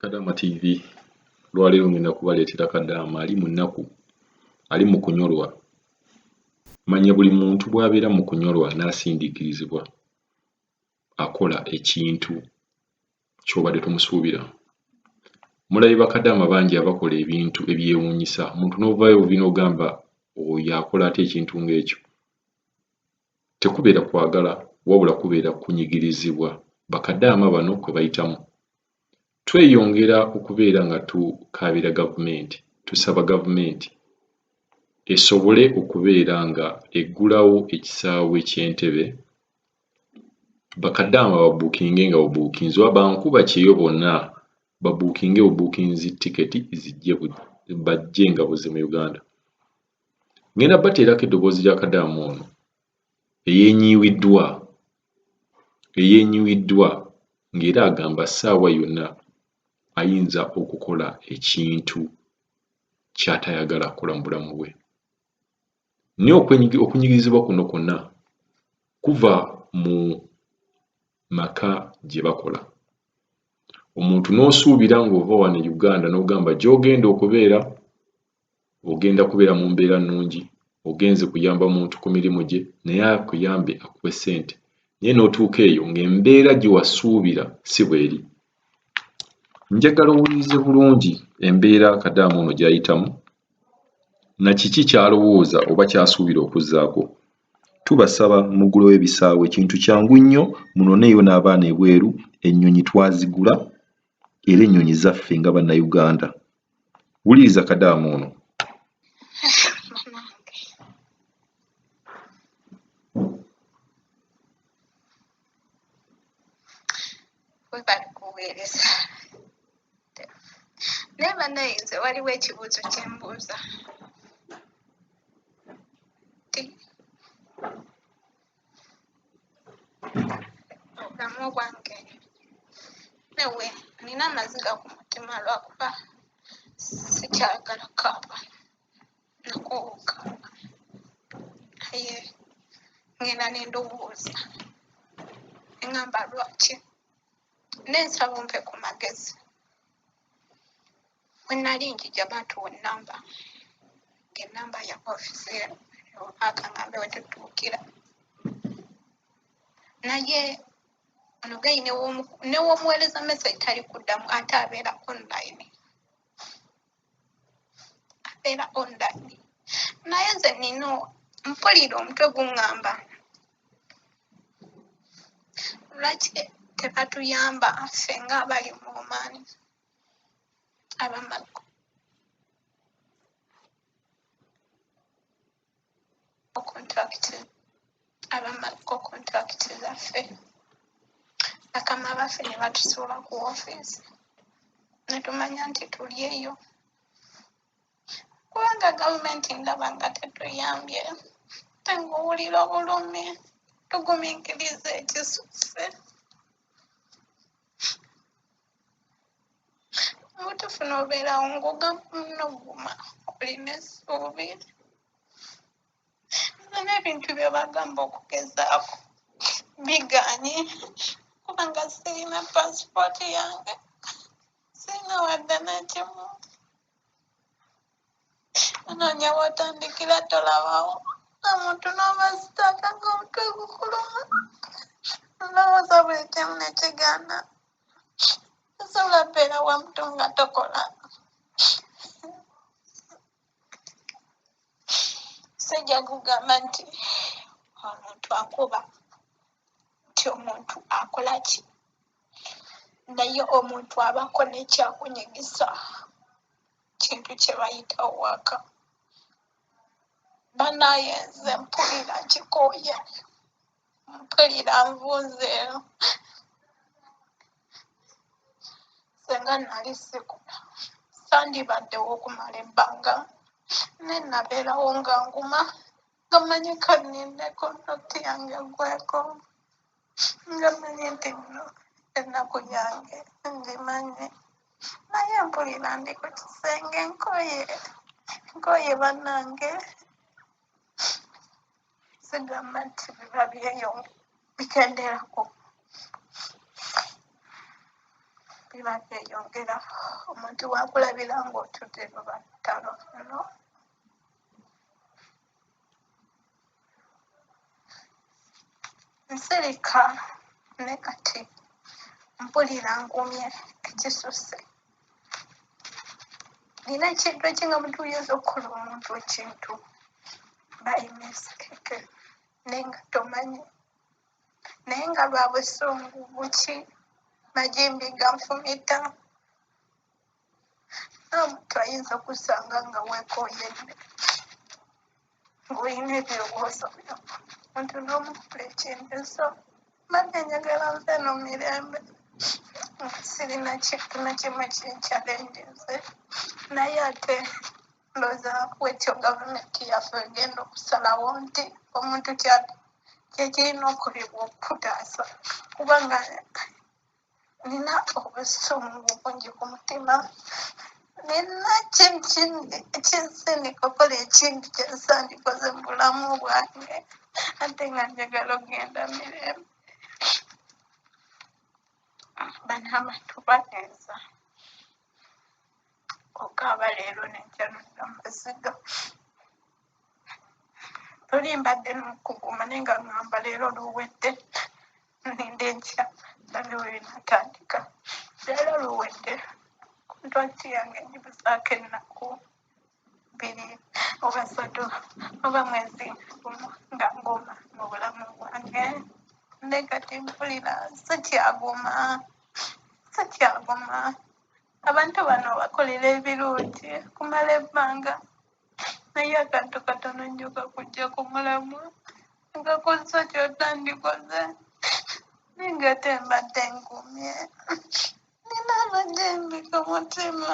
Kadaama TV lwaleero ngenda kubaleetera Kadaama ali mu nnaku, ali mu kunyolwa. Manya buli muntu bw'abeera mu kunyolwa n'asindiikirizibwa akola ekintu ky'obadde tumusuubira. Mulabe bakadaama bangi abakola ebintu ebyewuunyisa, omuntu n'ovaayo bubi n'ogamba oyo akola atya ekintu ng'ekyo. Tekubeera kwagala wabula kubeera kunyigirizibwa. Bakadaama bano kwe bayitamu. Tweyongera okubeera nga tukaabira gavumenti, tusaba gavumenti esobole okubeera nga eggulawo ekisaawe ky'Entebbe, bakadaama babuukinge nga bubuukinzi oba bankuba kyeyo bonna babuukinge bubuukinzi tiketi zijje bajje nga buze mu Uganda. Ngenda bateerako eddoboozi lya Kadaama ono eyenyiwiddwa ng'era agamba ssaawa yonna ayinza okukola ekintu ky'atayagala kukola mu bulamu bwe. Naye okunyigirizibwa kuno kwonna kuva mu maka gye bakola. Omuntu n'osuubira ng'ova wano e Uganda n'ogamba gy'ogenda okubeera, ogenda kubeera mu mbeera nnungi, ogenze kuyamba muntu ku mirimu gye, naye akuyambe akuwe ssente. Naye n'otuuka eyo ng'embeera gye wasuubira si bw'eri. Njagala owulirize bulungi embeera Kadaama ono gy'ayitamu, na kiki ky'alowooza oba ky'asuubira okuzzaako. Tubasaba muggulewo ebisaawe, kintu kyangu nnyo, munoneeyo n'abaana ebweru. Ennyonyi twazigula era ennyonyi zaffe nga bannayuganda. Wuliriza Kadaama ono. Naye bannayinza waliwo ekibuuzo kye mbuuza. Obulamu bwange newe nina amaziga ku mutima lwakuba sikyagala kaaba nakuwuka. Naye ngenda ne ndowooza eŋŋamba lwaki n'ensaba ompe ku magezi. Bwe nnali njija bantuwa ennamba, ng'ennamba ya ofiisi akaŋŋambe we tutuukira. Naye ono gayi n'ew'omuweereza message tali kuddamu, ate abeera online. Naye nze nina mpulira omutwe guŋŋamba lwaki tebatuyamba ffe ng'abali mu maani abamago kontrakiti zaffe. Bakama baffe ne batusuula ku ofiisi ne tumanya nti tuli eyo. Kubanga gavumenti ndaba nga tetuyambye, tenguwulira obulumi, tugumiikiriza ekisusse. Obutuufu n'obeerawo ng'oguma olina essuubi. N'ebintu bye bagamba okugezaako bigaanye, kubanga sirina paasipooti yange, sirina wadde n'ekimu. Onoonya w'otandikira tolabawo, omuntu n'obasitaaka ng'omutwe gukuluma. Olowooza buli kimu ne kigaana. Osobola beera wamutu nga tokola. Sijja kugamba nti omuntu akuba, nti omuntu akola ki, naye omuntu abako n'ekyakunyigisa, kintu kye bayita waka. Bannaaye nze mpulira kikooye, mpulira nvunzeero. Senga nali sikula sandibaddewo okumala ebbanga, naye nabeerawo nga nguma, nga mmanyi kannindeko noti yange eggweko, nga mmanyi nti nno ennaku yange ngimanyi. Naye mpulira ndi ku kisenge nkooye bannange. Sigamba nti biba bigenderako biba byeyongera omuntu wakulabira ng'otudde luba ttalo no nsirika ne kati mpulira ngumye ekisusse nina ekintu ekinga muntu oyinza okukola omuntu ekintu by mistake naye nga tomanyi naye nga lwa busungu buki majimbi ganfumita omuntu ayinza okusanga nga weekooyedde ng'olina ebirowoozo byo omuntu n'omukula ekintu so mbadde njagala nze no mirembe sirina kintu nakimu kinkyalenjinze naye ate ndowooza bwetyo gavumenti yaffe egenda okusalawo nti omuntu kyekirina okolebwa okutaasa kubanga nina obusungu bungi ku mutima nina ekinsindika okola ekintu kyensandikoze mu bulamu bwange ate nga njagala ogenda mirembe banamatu baneeza okaaba leero nenkyanulira mumaziga toli mbadde n'okuguma naye nga ngamba leero luwedde ninde enkya ndabe we binatandika leero luwedde kontrakiti yange ngibuzaako ennaku 2 oba 3 oba mwezi gumu nga nguma mu bulamu bwange ne kati mpulira sikyaguma abantu bano bakolera ebirungi kumala ebbanga naye akantu katono nnyo kakujja ku mulamu nga kussa kyotandikoze naye nga ate mbadde ngumye nina amajembi ku mutima